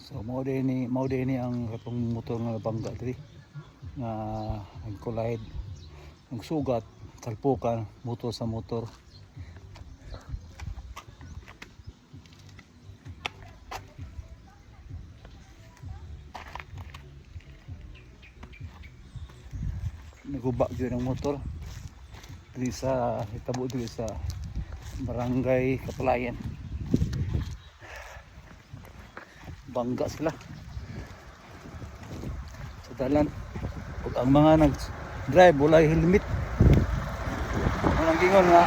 So mao din ni ang katong motor nga nabangga diri nga nag-collide, nagsugat, salpukan motor sa motor. Naguba gyud ang motor diri sa hitabo diri sa Barangay Kapulayan. Bangga sila sa dalan ug ang mga nag-drive wala helmet. Ang gingon nga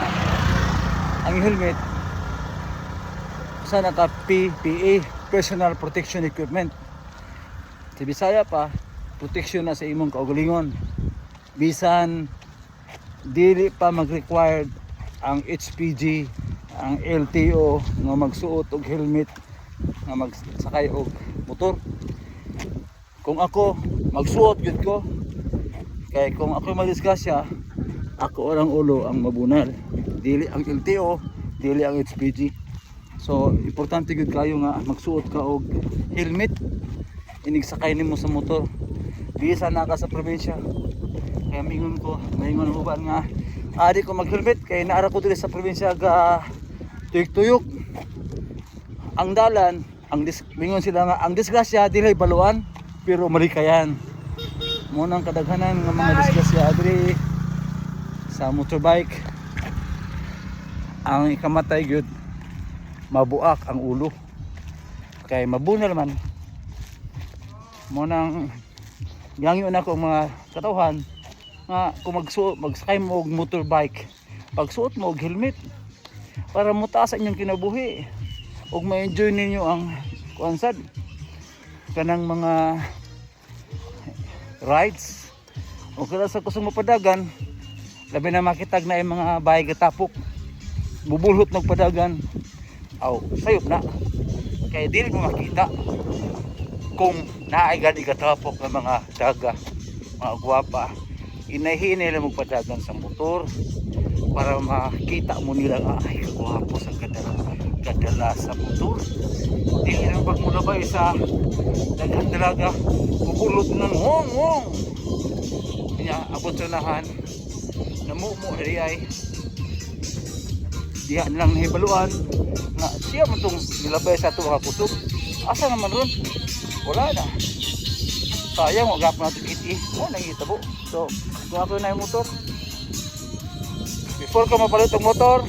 ang helmet sa naka PPE, Personal Protection Equipment. Sa Bisaya pa, protection na sa imong kaugalingon. Bisan dili pa mag-required ang HPG, ang LTO nga magsuot og helmet nga magsakay og motor. Kung ako magsuot gyud ko, kay kung ako madisgrasya, ako orang ulo ang mabunal, dili ang LTO, dili ang HPG. So importante gyud kayo nga magsuot ka og helmet inig sakay nimo sa motor. Bisan na ka sa probinsya, kaya maingon ang uban nga ari ko mag-helmet kay naara ko diri sa probinsya ga tuyok-tuyok ang dalan. Mingon sila nga ang disgrasya dili baluan pero malikayan. Mo nang kadaghanan nga mga disgrasya diri sa motorbike. Ang ikamatay gyud mabuak ang ulo kay mabunal man. Mo nang gangyo na ko mga katawhan nga kung magsakay mo og motorbike, pagsuot mo og helmet para mutaas ang inyong kinabuhi ug ma-enjoy ninyo ang kuansad kanang mga rides o kada sa kusog mapadagan. Labi na makitag na yung mga bahay gatapok bubulhot ng padagan aw sayop na kay dili mo makita kung naay gani gatapok ng mga daga, mga gwapa. Inahinay lang magpadagan sa motor para makita mo nila nga ay kagwapo sa kadala sa motor. Dili lang pag mulabay sa daghang dalaga bubulot ng hong niya abot sa nahan namumo diri ay diyan lang nahibaluan nga siya man tong nilabay sa tuwa kusog. Asa naman ron? Wala na. Sayang wag gap natin kiti. Mo nangitabo. So, kung ako na yung motor, before ka mapalit ang motor,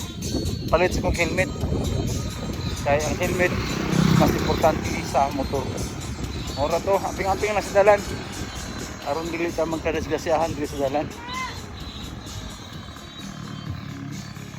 palit sa kong helmet. Kaya ang helmet mas importante sa motor. Ora to, amping-amping na sa dalan. Aron dili ta magkadisgrasyahan diri sa dalan.